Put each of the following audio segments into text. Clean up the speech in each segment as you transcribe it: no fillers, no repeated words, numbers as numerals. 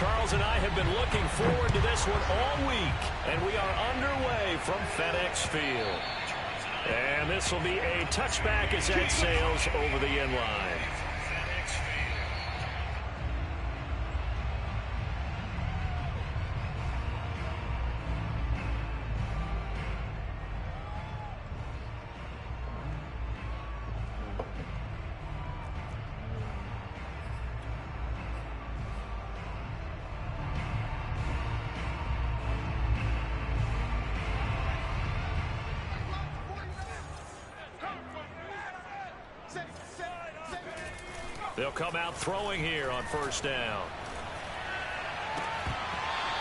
Charles and I have been looking forward to this one all week, and we are underway from FedEx Field. And this will be a touchback as that sails over the end line. They'll come out throwing here on first down.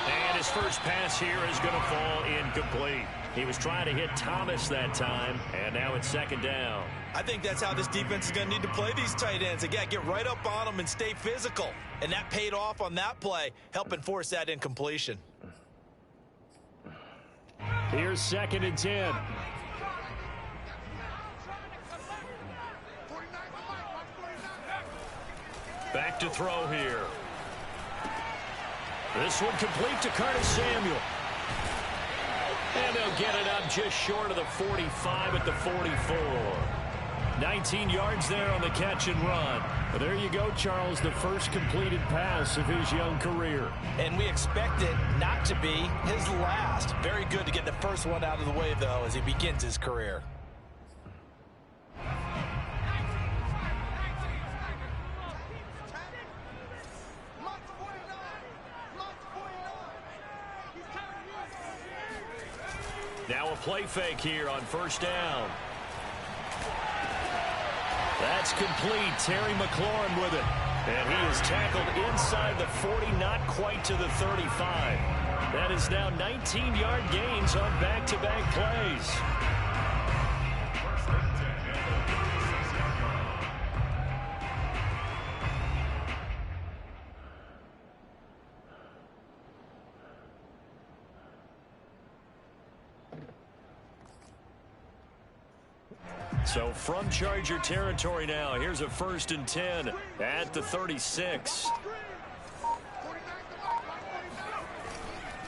And his first pass here is going to fall incomplete. He was trying to hit Thomas that time, and now it's second down. I think that's how this defense is going to need to play these tight ends. They got to get right up on them and stay physical. And that paid off on that play, helping force that incompletion. Here's second and 10. Back to throw here. This one complete to Curtis Samuel. And they'll get it up just short of the 45 at the 44. 19 yards there on the catch and run. But there you go, Charles, the first completed pass of his young career. And we expect it not to be his last. Very good to get the first one out of the way, though, as he begins his career. Now a play fake here on first down. That's complete. Terry McLaurin with it. And he is tackled inside the 40, not quite to the 35. That is now 19-yard gains on back-to-back plays. So from Charger territory now, here's a first and 10 at the 36.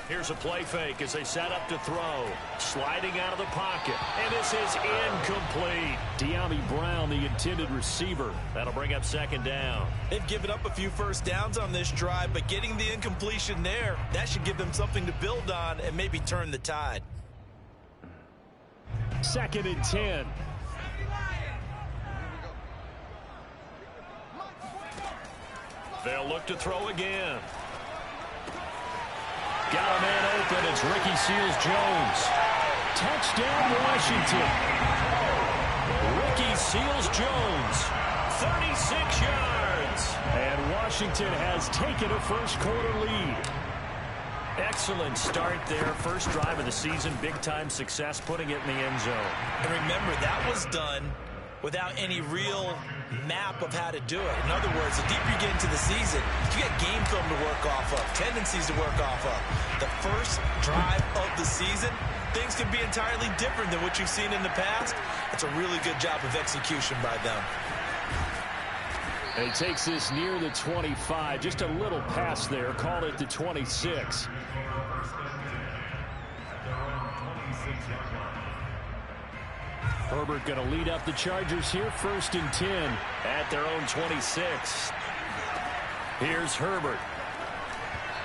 Here's a play fake as they set up to throw. Sliding out of the pocket. And this is incomplete. De'Ami Brown, the intended receiver. That'll bring up second down. They've given up a few first downs on this drive, but getting the incompletion there, that should give them something to build on and maybe turn the tide. Second and 10. They'll look to throw again. Got a man open. It's Ricky Seals-Jones. Touchdown, Washington. Ricky Seals-Jones, 36 yards. And Washington has taken a first-quarter lead. Excellent start there. First drive of the season. Big-time success putting it in the end zone. And remember, that was done without any real map of how to do it. In other words, the deeper you get into the season, you get game film to work off of, tendencies to work off of. The first drive of the season, things can be entirely different than what you've seen in the past. It's a really good job of execution by them. And he takes this near the 25. Just a little pass there. Call it the 26. Herbert going to lead up the Chargers here. First and 10 at their own 26. Here's Herbert.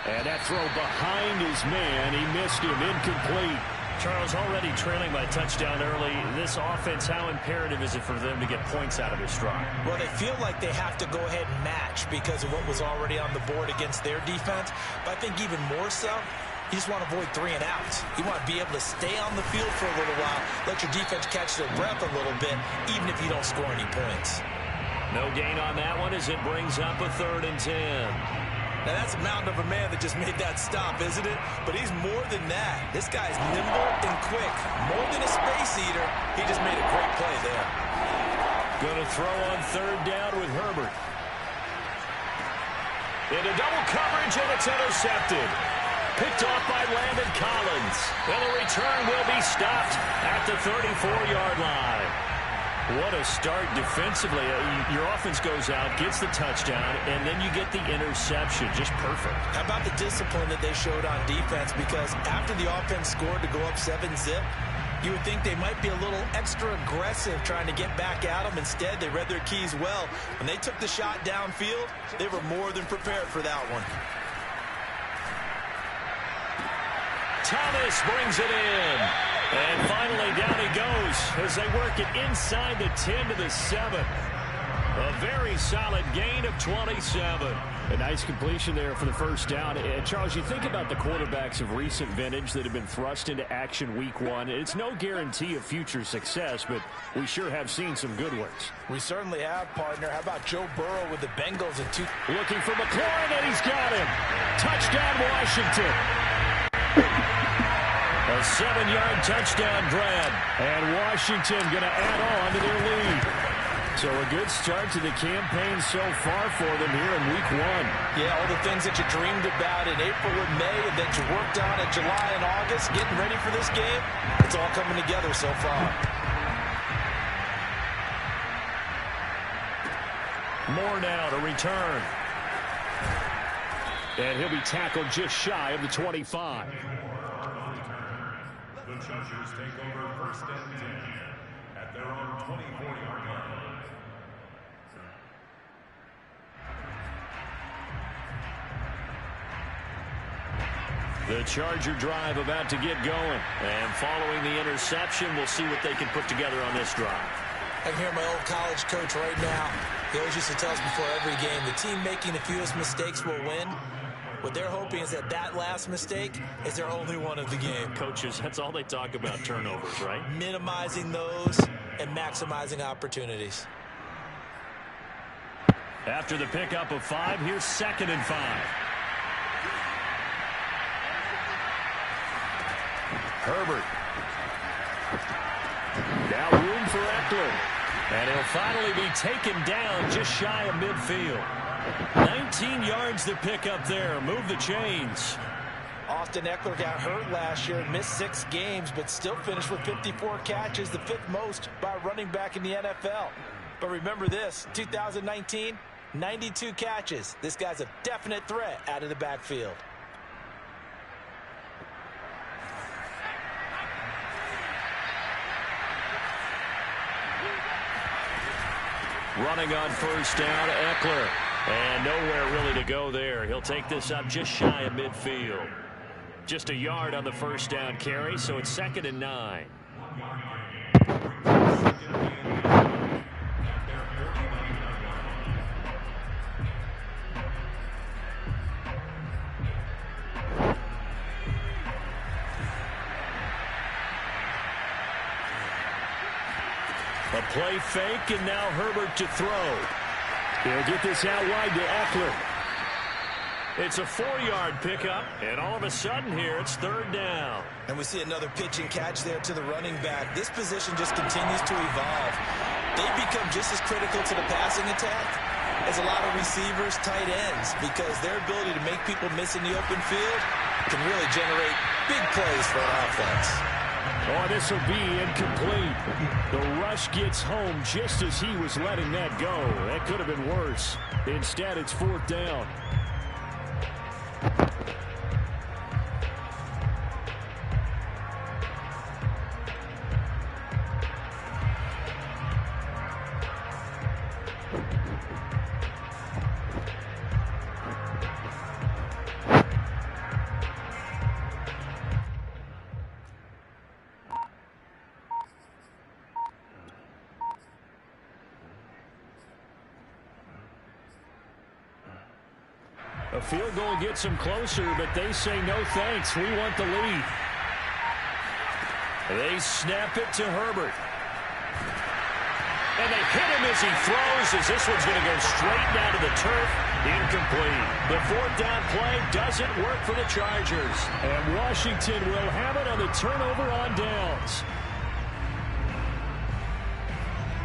And that throw behind his man. He missed him. Incomplete. Charles, already trailing by touchdown early. This offense, how imperative is it for them to get points out of this drive? Well, they feel like they have to go ahead and match because of what was already on the board against their defense. But I think even more so, you just want to avoid 3 and outs. You want to be able to stay on the field for a little while, let your defense catch their breath a little bit, even if you don't score any points. No gain on that one as it brings up a 3rd and 10. Now, that's a mountain of a man that just made that stop, isn't it? But he's more than that. This guy's nimble and quick. More than a space eater, he just made a great play there. Going to throw on 3rd down with Herbert. Into double coverage, and it's intercepted. Picked off by Landon Collins. And the return will be stopped at the 34-yard line. What a start defensively. Your offense goes out, gets the touchdown, and then you get the interception. Just perfect. How about the discipline that they showed on defense? Because after the offense scored to go up 7-zip, you would think they might be a little extra aggressive trying to get back at them. Instead, they read their keys well. When they took the shot downfield, they were more than prepared for that one. Thomas brings it in. And finally, down he goes as they work it inside the 10 to the 7. A very solid gain of 27. A nice completion there for the first down. And Charles, you think about the quarterbacks of recent vintage that have been thrust into action week one. It's no guarantee of future success, but we sure have seen some good ones. We certainly have, partner. How about Joe Burrow with the Bengals in 2? Looking for McLaurin, and he's got him. Touchdown, Washington. A 7-yard touchdown grab. And Washington going to add on to their lead. So a good start to the campaign so far for them here in week one. Yeah, all the things that you dreamed about in April and May and that you worked on in July and August, getting ready for this game, it's all coming together so far. Moore now to return. And he'll be tackled just shy of the 25. The Chargers take over first and 10 at their own 24-yard line. The Charger drive about to get going. And following the interception, we'll see what they can put together on this drive. I can hear my old college coach right now. He always used to tell us before every game, the team making the fewest mistakes will win. What they're hoping is that that last mistake is their only one of the game. Coaches, that's all they talk about, turnovers, right? Minimizing those and maximizing opportunities. After the pickup of 5, here's 2nd and 5. Herbert. Now room for Eckler. And he'll finally be taken down just shy of midfield. 19 yards to pick up there. Move the chains. Austin Eckler got hurt last year, missed 6 games, but still finished with 54 catches, the 5th most by a running back in the NFL. But remember this, 2019, 92 catches. This guy's a definite threat out of the backfield. Running on first down, Eckler. And nowhere really to go there. He'll take this up just shy of midfield. Just a yard on the first down carry, so it's 2nd and 9. A play fake, and now Herbert to throw. He'll get this out wide to Eckler. It's a 4-yard pickup, and all of a sudden here, it's 3rd down. And we see another pitch and catch there to the running back. This position just continues to evolve. They become just as critical to the passing attack as a lot of receivers, tight ends, because their ability to make people miss in the open field can really generate big plays for an offense. Oh, this will be incomplete. The rush gets home just as he was letting that go. That could have been worse. Instead, it's 4th down. A field goal gets them closer, but they say no thanks. We want the lead. They snap it to Herbert. And they hit him as he throws, as this one's going to go straight down to the turf. Incomplete. The 4th down play doesn't work for the Chargers. And Washington will have it on the turnover on downs.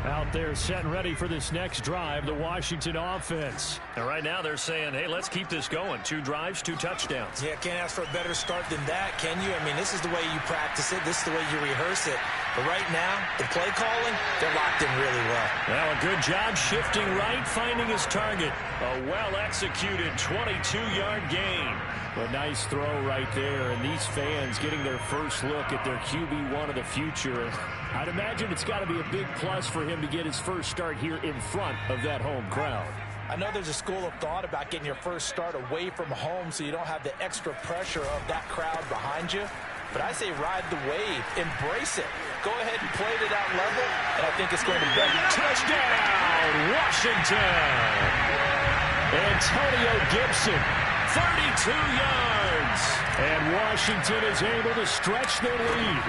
Out there set and ready for this next drive, the Washington offense. And right now they're saying, hey, let's keep this going. 2 drives, 2 touchdowns. Yeah, can't ask for a better start than that, can you? I mean, this is the way you practice it. This is the way you rehearse it. But right now, the play calling, they're locked in really well. Well, a good job shifting right, finding his target. A well-executed 22-yard gain. A nice throw right there, and these fans getting their first look at their QB1 of the future. I'd imagine it's got to be a big plus for him to get his first start here in front of that home crowd. I know there's a school of thought about getting your first start away from home so you don't have the extra pressure of that crowd behind you. But I say ride the wave, embrace it. Go ahead and play to that level, and I think it's going to be touchdown, Washington! Antonio Gibson, 32 yards. And Washington is able to stretch their lead.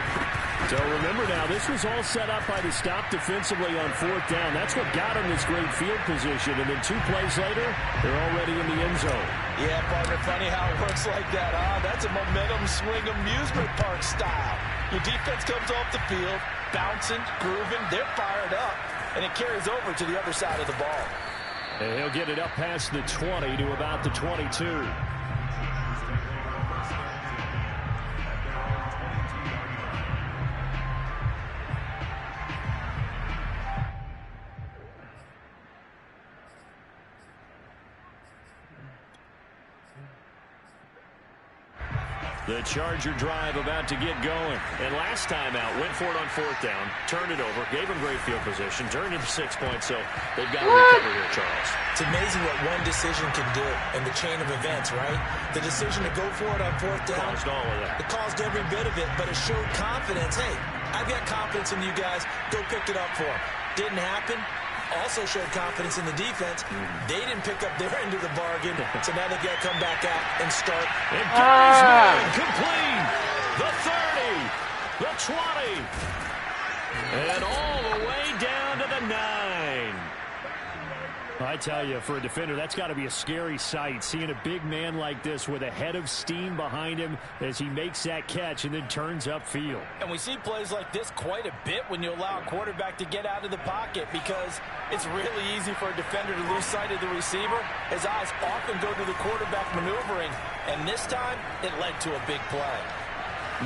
So remember now, this was all set up by the stop defensively on 4th down. That's what got them this great field position. And then 2 plays later, they're already in the end zone. Yeah, partner, funny how it works like that, huh? That's a momentum swing amusement park style. Your defense comes off the field, bouncing, grooving, they're fired up, and it carries over to the other side of the ball. And he'll get it up past the 20 to about the 22. The Charger drive about to get going. And last time out, went for it on 4th down, turned it over, gave them great field position, turned into 6 points, so they've got to recover here, Charles. It's amazing what one decision can do in the chain of events, right? The decision to go for it on 4th down. Caused all of that. It caused every bit of it, but it showed confidence. Hey, I've got confidence in you guys. Go pick it up for them. Didn't happen. Also showed confidence in the defense. They didn't pick up their end of the bargain, so now they've got to come back out and start. And Gary's man complete. The 30, the 20, and all the way down to the 9. I tell you, for a defender, that's got to be a scary sight, seeing a big man like this with a head of steam behind him as he makes that catch and then turns upfield. And we see plays like this quite a bit when you allow a quarterback to get out of the pocket, because it's really easy for a defender to lose sight of the receiver. His eyes often go to the quarterback maneuvering, and this time it led to a big play.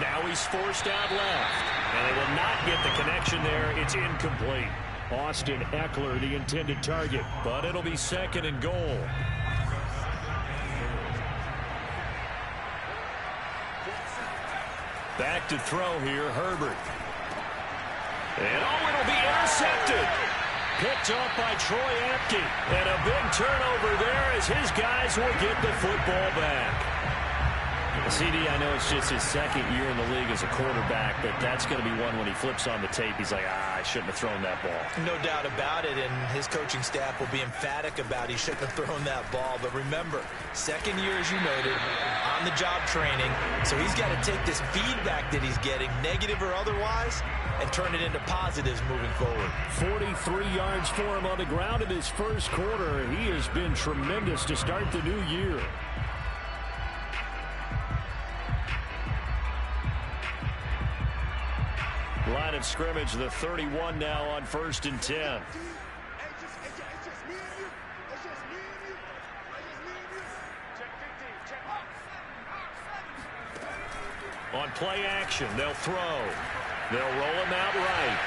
Now he's forced out left, and they will not get the connection there. It's incomplete. Austin Eckler, the intended target, but it'll be 2nd and goal. Back to throw here, Herbert. And it'll be intercepted. Picked off by Troy Apke. And a big turnover there as his guys will get the football back. CD, I know it's just his 2nd year in the league as a quarterback, but that's going to be one when he flips on the tape. He's like, I shouldn't have thrown that ball. No doubt about it, and his coaching staff will be emphatic about he shouldn't have thrown that ball. But remember, 2nd year, as you noted, on-the-job training, so he's got to take this feedback that he's getting, negative or otherwise, and turn it into positives moving forward. 43 yards for him on the ground in his first quarter. He has been tremendous to start the new year. Line of scrimmage, the 31 now on 1st and 10. On play action, they'll throw. They'll roll him out right.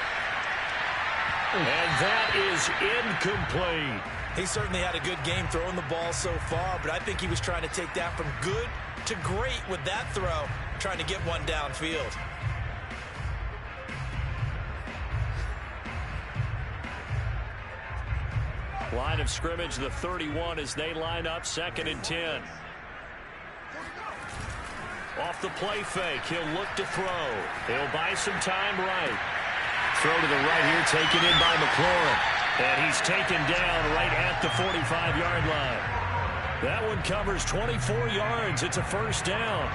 And that is incomplete. He certainly had a good game throwing the ball so far, but I think he was trying to take that from good to great with that throw, trying to get one downfield. Line of scrimmage, the 31 as they line up, 2nd and 10. Off the play fake, he'll look to throw. He'll buy some time right. Throw to the right here, taken in by McLaurin. And he's taken down right at the 45-yard line. That one covers 24 yards. It's a 1st down.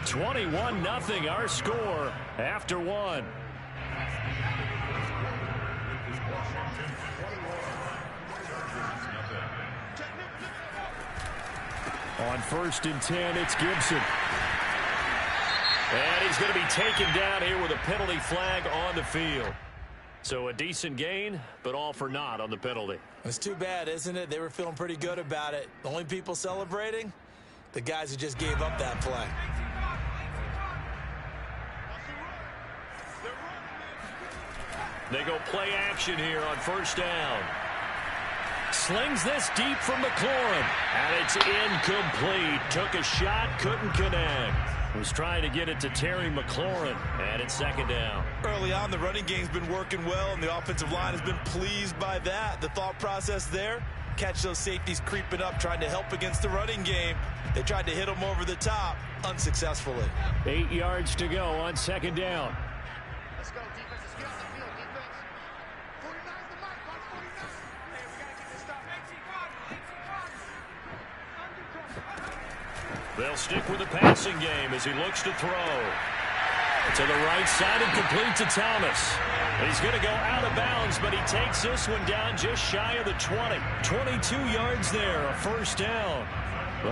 (21-0) our score after 1. On 1st and 10, it's Gibson. And he's going to be taken down here with a penalty flag on the field. So a decent gain, but all for naught on the penalty. It's too bad, isn't it? They were feeling pretty good about it. The only people celebrating, the guys who just gave up that play. They go play action here on first down. Slings this deep from McLaurin, and it's incomplete. Took a shot, couldn't connect. Was trying to get it to Terry McLaurin, and it's second down. Early on, the running game's been working well, and the offensive line has been pleased by that. The thought process there, catch those safeties creeping up, trying to help against the running game. They tried to hit them over the top, unsuccessfully. 8 yards to go on second down. Let's go, defense. Let's get on the field, defense. 49's the mark, mark 49. Hey, we got to get this stuff. 18 They'll stick with the passing game as he looks to throw. To the right side and complete to Thomas. He's going to go out of bounds, but he takes this one down just shy of the 20. 22 yards there, a first down.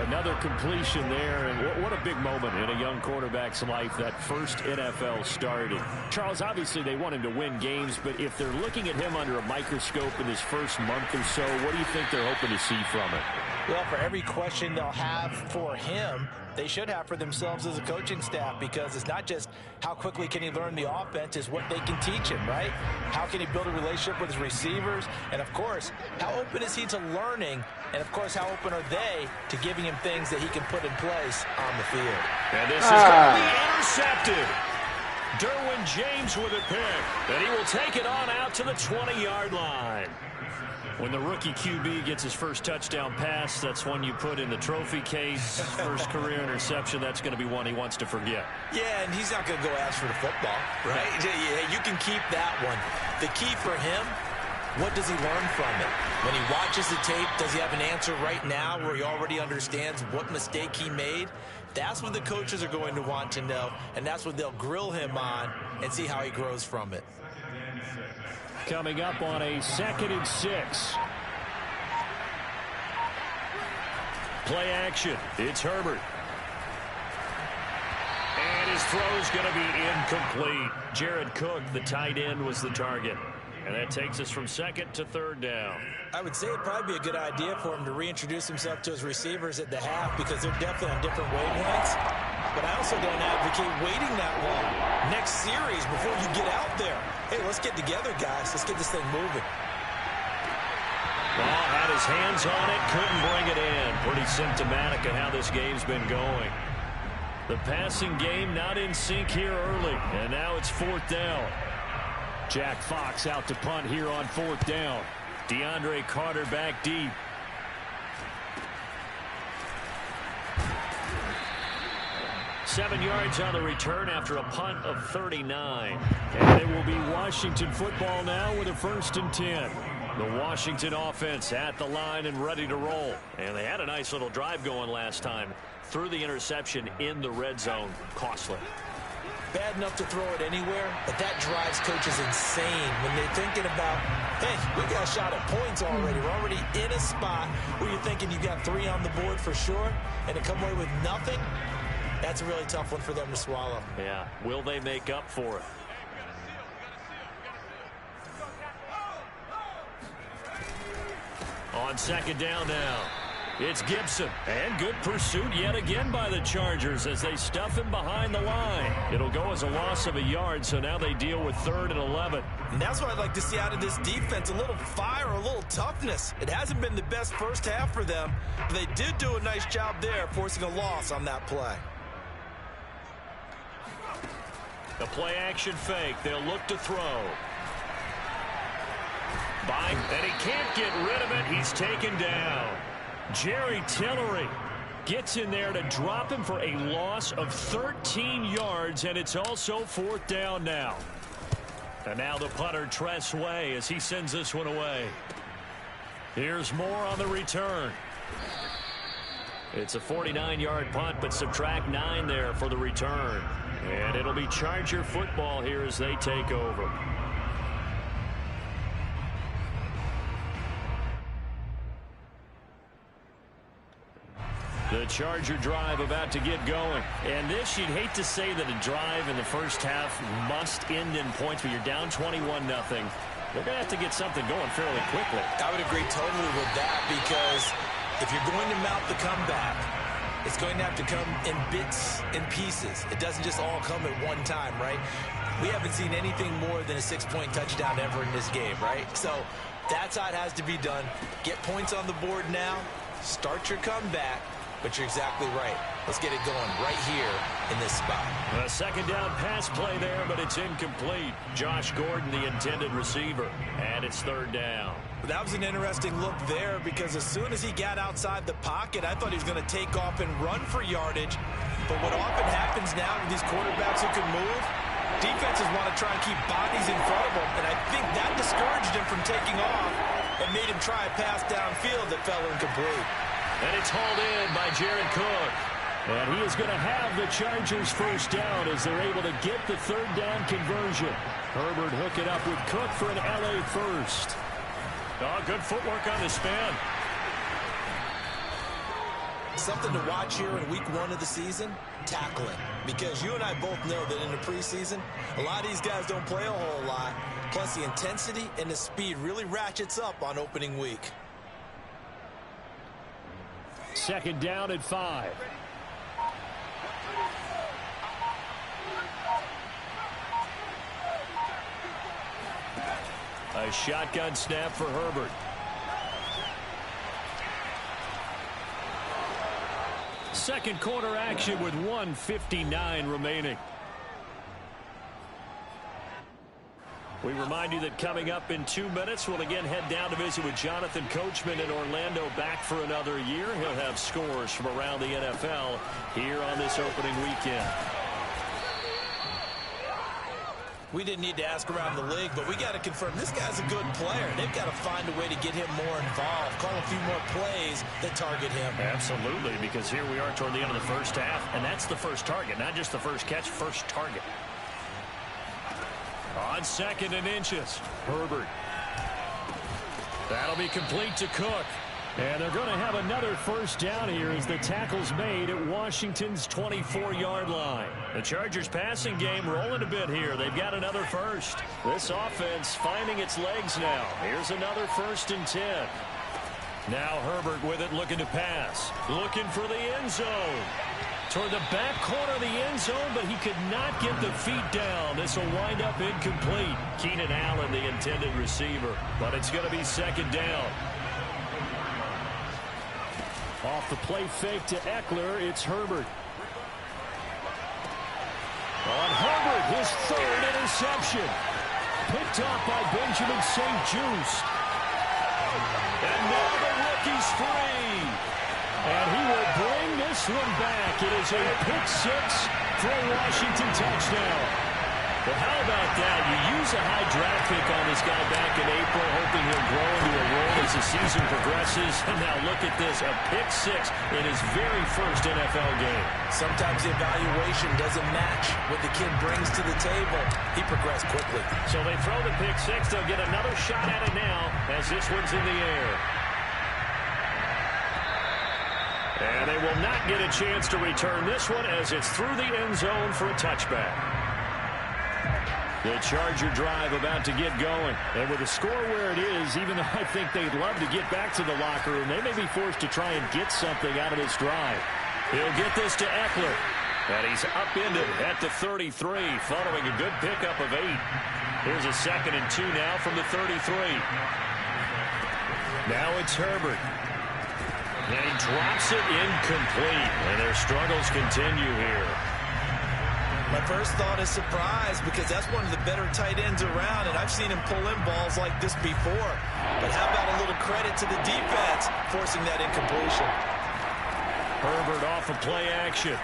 Another completion there, and what a big moment in a young quarterback's life, that first NFL starting. Charles, obviously they want him to win games, but if they're looking at him under a microscope in his first month or so, what do you think they're hoping to see from it? Well, for every question they'll have for him, they should have for themselves as a coaching staff, because it's not just how quickly can he learn the offense, it's what they can teach him, right? How can he build a relationship with his receivers? And, of course, how open is he to learning? And, of course, how open are they to giving him things that he can put in place on the field? And this is going to be intercepted. Derwin James with a pick, and he will take it on out to the 20-yard line. When the rookie QB gets his first touchdown pass, that's one you put in the trophy case. First career interception, that's going to be one he wants to forget. Yeah, and he's not going to go ask for the football, right? Yeah, you can keep that one. The key for him, what does he learn from it? When he watches the tape, does he have an answer right now where he already understands what mistake he made? That's what the coaches are going to want to know, and that's what they'll grill him on and see how he grows from it. Coming up on a 2nd and 6. Play action. It's Herbert. And his throw's going to be incomplete. Jared Cook, the tight end, was the target. And that takes us from 2nd to 3rd down. I would say it'd probably be a good idea for him to reintroduce himself to his receivers at the half, because they're definitely on different wavelengths. But I also don't advocate waiting that long. Next series, before you get out there, hey, let's get together, guys. Let's get this thing moving. Ball had his hands on it, couldn't bring it in. Pretty symptomatic of how this game's been going. The passing game not in sync here early, and now it's 4th down. Jack Fox out to punt here on 4th down. DeAndre Carter back deep. Seven yards on the return after a punt of 39. And it will be Washington football now with a 1st and 10. The Washington offense at the line and ready to roll. And they had a nice little drive going last time. Threw the interception in the red zone. Costly. Bad enough to throw it anywhere, but that drives coaches insane when they're thinking about, hey, we got a shot at points already. We're already in a spot where you're thinking you got 3 on the board for sure, and to come away with nothing, that's a really tough one for them to swallow. Yeah. Will they make up for it? On 2nd down now. It's Gibson, and good pursuit yet again by the Chargers as they stuff him behind the line. It'll go as a loss of a yard, so now they deal with 3rd and 11. And that's what I'd like to see out of this defense, a little fire, a little toughness. It hasn't been the best first half for them, but they did do a nice job there, forcing a loss on that play. The play-action fake. They'll look to throw. And he can't get rid of it. He's taken down. Jerry Tillery gets in there to drop him for a loss of 13 yards, and it's also 4th down now. And now the punter, Tress Way, as he sends this one away. Here's more on the return. It's a 49-yard punt, but subtract 9 there for the return. And it'll be Charger football here as they take over. The Charger drive about to get going. And this, you'd hate to say that a drive in the first half must end in points, but you're down 21-0. They're going to have to get something going fairly quickly. I would agree totally with that, because if you're going to mount the comeback, It's going to have to come in bits and pieces. It doesn't just all come at one time, right? We haven't seen anything more than a 6-point touchdown ever in this game, right? So that's how it has to be done. Get points on the board now. Start your comeback. But you're exactly right. Let's get it going right here in this spot. A second down pass play there, but it's incomplete. Josh Gordon, the intended receiver. And it's third down. That was an interesting look there because as soon as he got outside the pocket, I thought he was going to take off and run for yardage. But what often happens now with these quarterbacks who can move, defenses want to try and keep bodies in front of them. And I think that discouraged him from taking off and made him try a pass downfield that fell incomplete. And it's hauled in by Jared Cook. And he is going to have the Chargers first down as they're able to get the third down conversion. Herbert hook it up with Cook for an LA first. Oh, good footwork on the spin. Something to watch here in week 1 of the season, tackling. Because you and I both know that in the preseason, a lot of these guys don't play a whole lot. Plus the intensity and the speed really ratchets up on opening week. Second down at 5. A shotgun snap for Herbert. Second quarter action with 1:59 remaining. We remind you that coming up in 2 minutes, we'll again head down to visit with Jonathan Coachman in Orlando, back for another year. He'll have scores from around the NFL here on this opening weekend. We didn't need to ask around the league, but we got to confirm this guy's a good player. They've got to find a way to get him more involved, call a few more plays that target him. Absolutely, because here we are toward the end of the first half, and that's the first target, not just the first catch, first target. On 2nd and inches, Herbert. That'll be complete to Cook. And they're going to have another first down here as the tackle's made at Washington's 24-yard line. The Chargers passing game rolling a bit here. They've got another first. This offense finding its legs now. Here's another 1st and 10. Now Herbert with it, looking to pass. Looking for the end zone. Toward the back corner of the end zone, but he could not get the feet down. This will wind up incomplete. Keenan Allen, the intended receiver. But it's going to be 2nd down. Off the play fake to Eckler, it's Herbert. On Herbert, his 3rd interception. Picked off by Benjamin St-Juste. And now the rookie's free. And he will bring this one back. It is a pick-6 for a Washington touchdown. Well, how about that? You use a high draft pick on this guy back in April, hoping he'll grow into a role as the season progresses. And now look at this, a pick-6 in his very first NFL game. Sometimes the evaluation doesn't match what the kid brings to the table. He progressed quickly. So they throw the pick-6. They'll get another shot at it now as this one's in the air. And they will not get a chance to return this one as it's through the end zone for a touchback. The Charger drive about to get going. And with the score where it is, even though I think they'd love to get back to the locker room, they may be forced to try and get something out of this drive. He'll get this to Eckler. And he's upended at the 33, following a good pickup of 8. Here's a 2nd and 2 now from the 33. Now it's Herbert. And he drops it incomplete. And their struggles continue here. My first thought is surprise because that's one of the better tight ends around, and I've seen him pull in balls like this before. But how about a little credit to the defense forcing that incompletion? Herbert off of play action.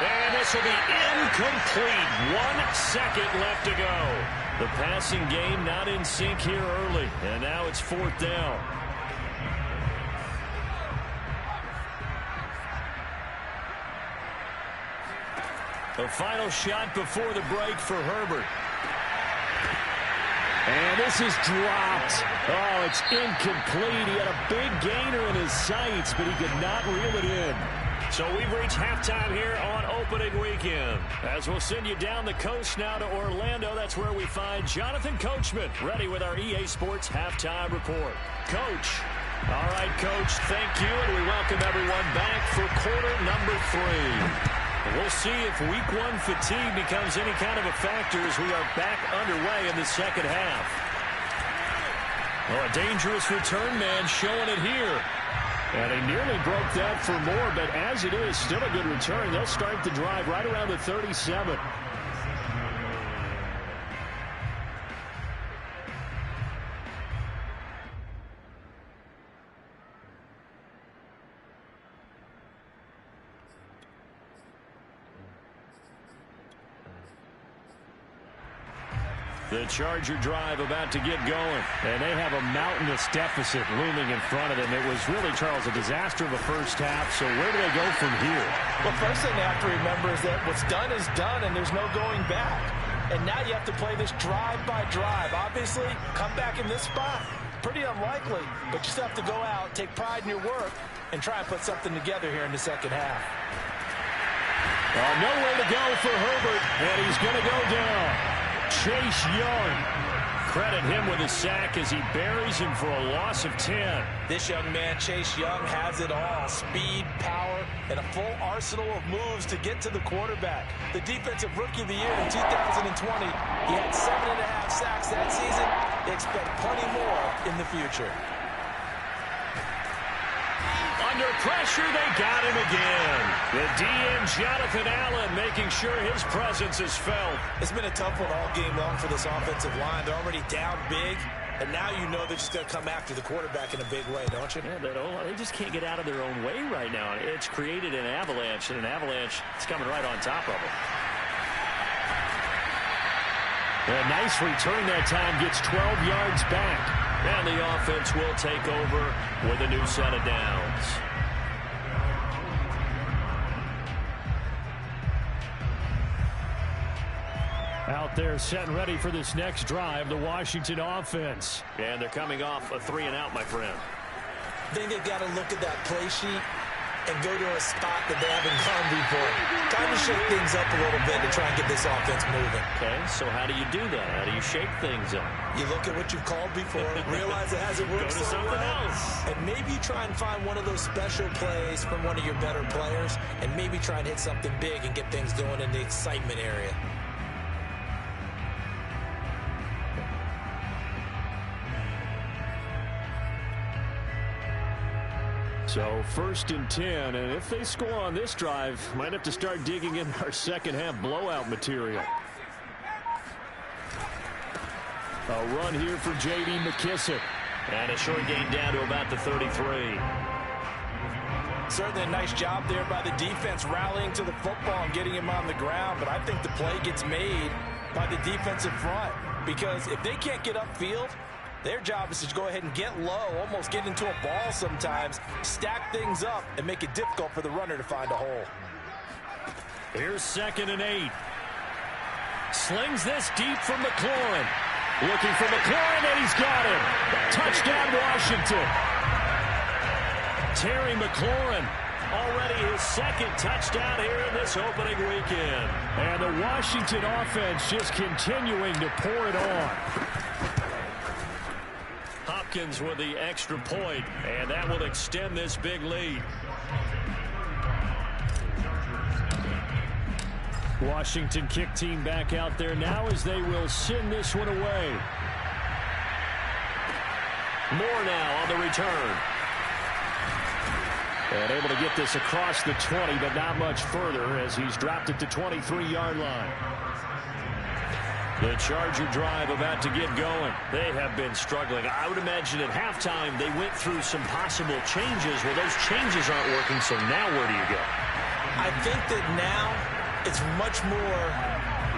And this will be incomplete. 1 second left to go. The passing game not in sync here early, and now it's 4th down. The final shot before the break for Herbert. And this is dropped. Oh, it's incomplete. He had a big gainer in his sights, but he could not reel it in. So we've reached halftime here on opening weekend. As we'll send you down the coast now to Orlando, that's where we find Jonathan Coachman ready with our EA Sports halftime report. Coach. All right, Coach, thank you, and we welcome everyone back for quarter number 3. And we'll see if week 1 fatigue becomes any kind of a factor as we are back underway in the second half. Well, a dangerous return man showing it here. And he nearly broke that for more, but as it is, still a good return. They'll start the drive right around the 37. The Charger drive about to get going. And they have a mountainous deficit looming in front of them. It was really, Charles, a disaster of a first half. So where do they go from here? Well, first thing they have to remember is that what's done is done, and there's no going back. And now you have to play this drive by drive. Obviously, come back in this spot, pretty unlikely. But you still have to go out, take pride in your work, and try and put something together here in the second half. Nowhere to go for Herbert, and he's going to go down. Chase Young. Credit him with a sack as he buries him for a loss of 10. This young man, Chase Young, has it all. Speed, power, and a full arsenal of moves to get to the quarterback. The Defensive Rookie of the Year in 2020. He had 7.5 sacks that season. They expect plenty more in the future. Under pressure, they got him again. The DN, Jonathan Allen, making sure his presence is felt. It's been a tough one all game long for this offensive line. They're already down big, and now you know they're just going to come after the quarterback in a big way, don't you? Yeah, they just can't get out of their own way right now. It's created an avalanche, and an avalanche is coming right on top of them. A nice return that time, gets 12 yards back. And the offense will take over with a new set of downs. Out there set and ready for this next drive, the Washington offense. And they're coming off a 3-and-out, my friend. I think they've got to look at that play sheet and go to a spot that they haven't gone before. Time to shake things up a little bit to try and get this offense moving. Okay, so how do you do that? How do you shake things up? You look at what you've called before, realize it hasn't worked so well, and maybe try and find one of those special plays from one of your better players, and maybe try and hit something big and get things going in the excitement area. So 1st and 10, and if they score on this drive, might have to start digging in our second half blowout material. A run here for J.D. McKissick. And a short gain down to about the 33. Certainly a nice job there by the defense rallying to the football and getting him on the ground, but I think the play gets made by the defensive front, because if they can't get upfield, their job is to go ahead and get low, almost get into a ball sometimes, stack things up, and make it difficult for the runner to find a hole. Here's 2nd and 8. Slings this deep for McLaurin. Looking for McLaurin, and he's got him. Touchdown, Washington. Terry McLaurin, already his 2nd touchdown here in this opening weekend. And the Washington offense just continuing to pour it on. Hopkins with the extra point, and that will extend this big lead. Washington kick team back out there now as they will send this one away. Moore now on the return. And able to get this across the 20, but not much further as he's dropped it to 23-yard line. The Charger drive about to get going. They have been struggling. I would imagine at halftime they went through some possible changes. Well, those changes aren't working, so now where do you go? I think that now it's much more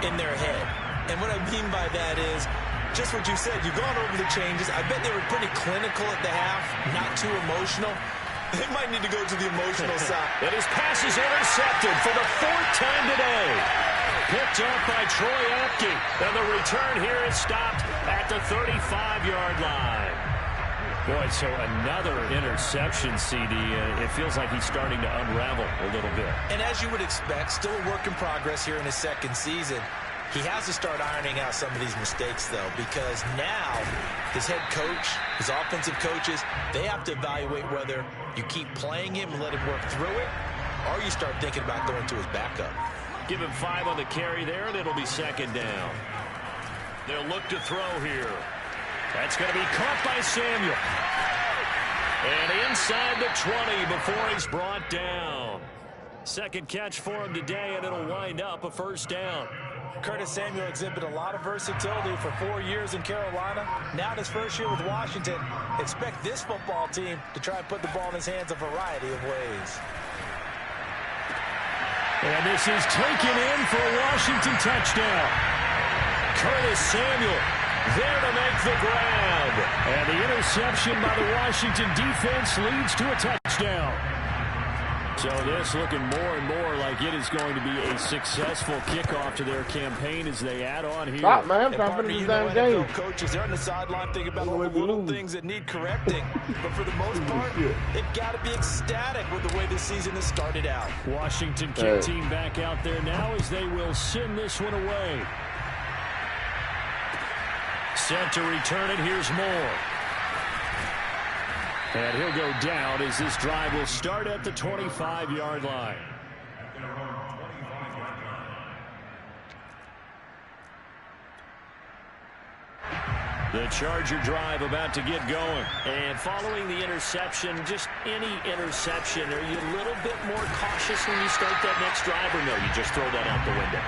in their head. And what I mean by that is just what you said. You've gone over the changes. I bet they were pretty clinical at the half, not too emotional. They might need to go to the emotional side. And his pass is intercepted for the 4th time today. Picked up by Troy Apke. And the return here is stopped at the 35-yard line. Boy, so another interception, CD. It feels like he's starting to unravel a little bit. And as you would expect, still a work in progress here in his 2nd season. He has to start ironing out some of these mistakes, though, because now his head coach, his offensive coaches, they have to evaluate whether you keep playing him and let him work through it, or you start thinking about going to his backup. Give him 5 on the carry there, and it'll be second down. They'll look to throw here. That's going to be caught by Samuel. And inside the 20 before he's brought down. Second catch for him today, and it'll wind up a first down. Curtis Samuel exhibited a lot of versatility for 4 years in Carolina. Now in his first year with Washington, expect this football team to try and put the ball in his hands a variety of ways. And this is taken in for a Washington touchdown. Curtis Samuel there to make the grab. And the interception by the Washington defense leads to a touchdown. So this looking more and more like it is going to be a successful kickoff to their campaign as they add on here. Stop, man. I'm trying to finish this damn game. Coaches, they're on the sideline thinking about all the little things that need correcting. But for the most part, they've got to be ecstatic with the way this season has started out. Washington kick team back out there now as they will send this one away. Set to return it. Here's Moore. And he'll go down as this drive will start at the 25-yard line. The Charger drive about to get going. And following the interception, just any interception, are you a little bit more cautious when you start that next drive, or no, you just throw that out the window?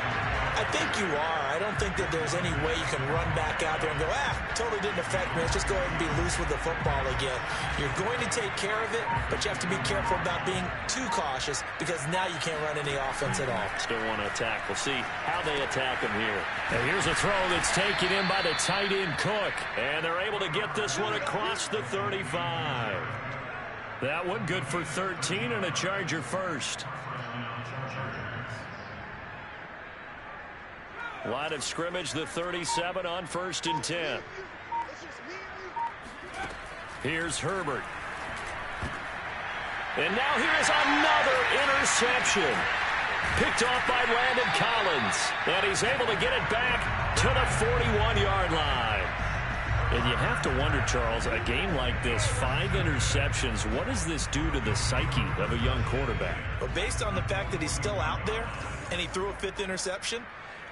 I think you are. I don't think that there's any way you can run back out there and go, totally didn't affect me. Let's just go ahead and be loose with the football again. You're going to take care of it, but you have to be careful about being too cautious because now you can't run any offense at all. Still want to attack. We'll see how they attack him here. And here's a throw that's taken in by the tight end Cook. And they're able to get this one across the 35. That one good for 13 and a Charger first. Line of scrimmage, the 37 on 1st and 10. Here's Herbert. And now here's another interception. Picked off by Landon Collins. And he's able to get it back to the 41-yard line. And you have to wonder, Charles, a game like this, 5 interceptions, what does this do to the psyche of a young quarterback? Well, based on the fact that he's still out there and he threw a 5th interception,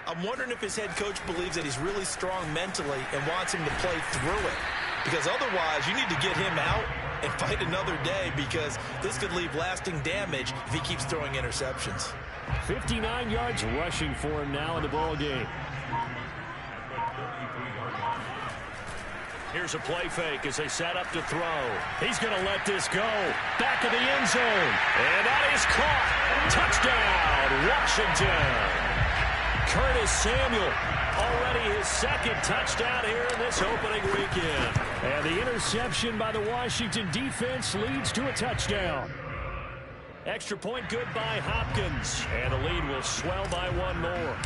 I'm wondering if his head coach believes that he's really strong mentally and wants him to play through it. Because otherwise, you need to get him out and fight another day because this could leave lasting damage if he keeps throwing interceptions. 59 yards rushing for him now in the ball game. Here's a play fake as they set up to throw. He's going to let this go. Back of the end zone. And that is caught. Touchdown, Washington. Curtis Samuel, already his 2nd touchdown here in this opening weekend. And the interception by the Washington defense leads to a touchdown. Extra point good by Hopkins. And the lead will swell by 1 more.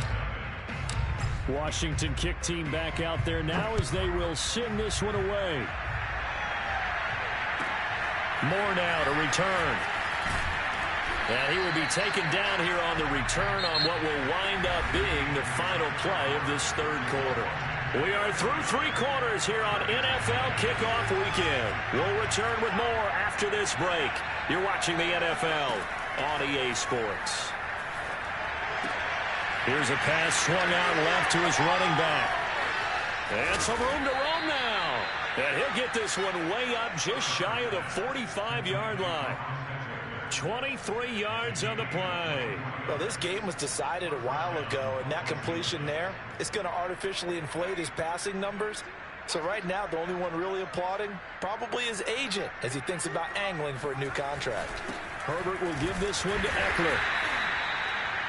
Washington kick team back out there now as they will send this one away. Moore now to return. And he will be taken down here on the return on what will wind up being the final play of this 3rd quarter. We are through 3 quarters here on NFL Kickoff Weekend. We'll return with more after this break. You're watching the NFL on EA Sports. Here's a pass swung out left to his running back. And some room to roam now. And he'll get this one way up just shy of the 45-yard line. 23 yards on the play. Well, this game was decided a while ago, and that completion there is going to artificially inflate his passing numbers. So right now, the only one really applauding probably his agent as he thinks about angling for a new contract. Herbert will give this one to Eckler.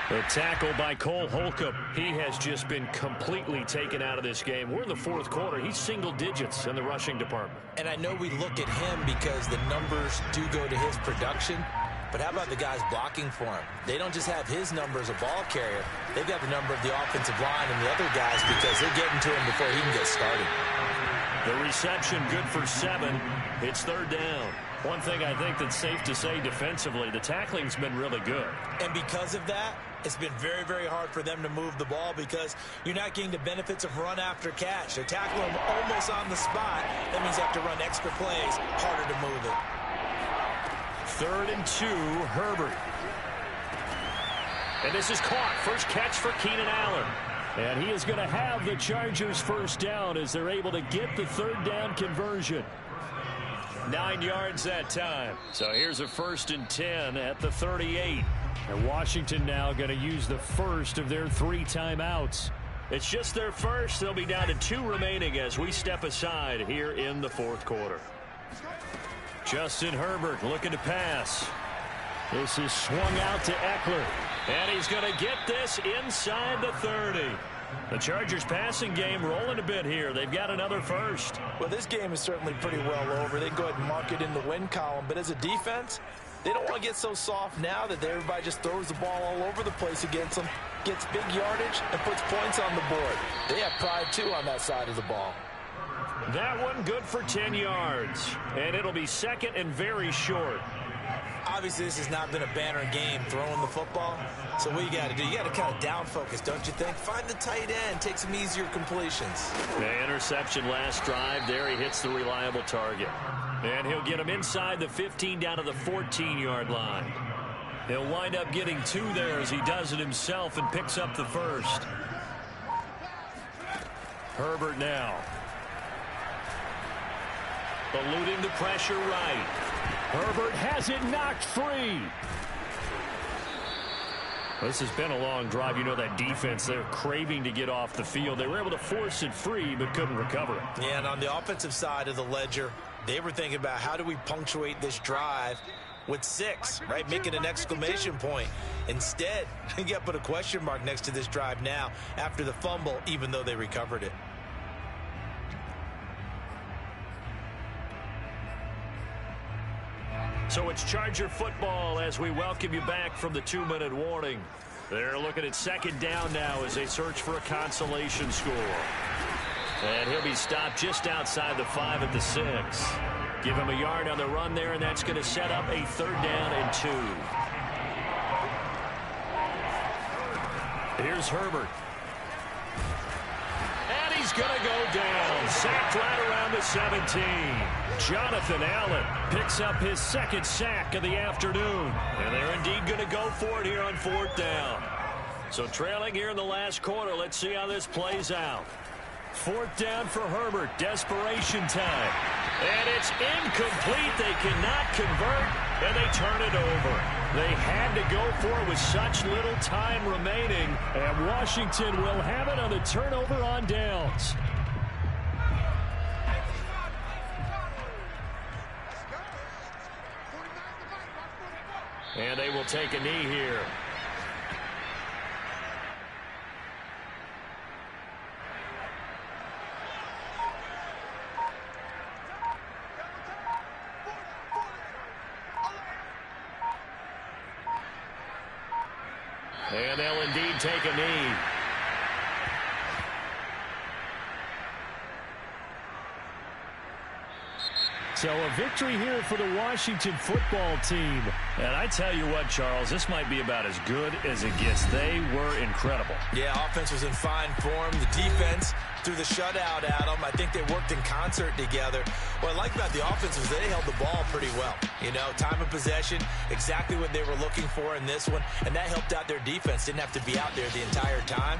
The tackle by Cole Holcomb. He has just been completely taken out of this game. We're in the 4th quarter. He's single digits in the rushing department. And I know we look at him because the numbers do go to his production. But how about the guys blocking for him? They don't just have his number as a ball carrier. They've got the number of the offensive line and the other guys because they're getting to him before he can get started. The reception good for 7. It's 3rd down. One thing I think that's safe to say defensively, the tackling's been really good. And because of that, It's been very, very hard for them to move the ball because you're not getting the benefits of run after catch. They're tackling them almost on the spot. That means you have to run extra plays, harder to move it. 3rd and 2, Herbert. And this is caught. First catch for Keenan Allen. And he is going to have the Chargers first down as they're able to get the 3rd down conversion. 9 yards that time. So here's a 1st and 10 at the 38. And Washington now going to use the first of their 3 timeouts. It's just their first. They'll be down to 2 remaining as we step aside here in the 4th quarter. Justin Herbert looking to pass. This is swung out to Eckler. And he's going to get this inside the 30. The Chargers passing game rolling a bit here. They've got another first. Well, this game is certainly pretty well over. They can go ahead and mark it in the win column. But as a defense, they don't want to get so soft now that everybody just throws the ball all over the place against them, gets big yardage, and puts points on the board. They have pride, too, on that side of the ball. That one good for 10 yards. And it'll be 2nd and very short. Obviously, this has not been a banner game throwing the football. So what you got to do, you got to kind of down focus, don't you think? Find the tight end, take some easier completions. The interception last drive. There he hits the reliable target. And he'll get him inside the 15 down to the 14-yard line. He'll wind up getting 2 there as he does it himself and picks up the first. Herbert now. Eluding the pressure right. Herbert has it knocked free. This has been a long drive. You know that defense, they're craving to get off the field. They were able to force it free but couldn't recover it. Yeah, and on the offensive side of the ledger, they were thinking about how do we punctuate this drive with 6, right? Making an exclamation point. Instead, you got to put a question mark next to this drive now after the fumble, even though they recovered it. So it's Charger football as we welcome you back from the 2-minute warning. They're looking at 2nd down now as they search for a consolation score. And he'll be stopped just outside the 5 at the 6. Give him a yard on the run there, and that's going to set up a 3rd down and 2. Here's Herbert. And he's going to go down. Sacked right around the 17. Jonathan Allen picks up his 2nd sack of the afternoon. And they're indeed going to go for it here on 4th down. So trailing here in the last quarter. Let's see how this plays out. 4th down for Herbert. Desperation time. And it's incomplete. They cannot convert, and they turn it over. They had to go for it with such little time remaining, and Washington will have it on the turnover on downs. And they will take a knee here. And they'll indeed take a knee. So a victory here for the Washington football team. And I tell you what, Charles, this might be about as good as it gets. They were incredible. Yeah, offense was in fine form. The defense threw the shutout at them. I think they worked in concert together. What I like about the offense was they held the ball pretty well. You know, time of possession, exactly what they were looking for in this one. And that helped out their defense. Didn't have to be out there the entire time.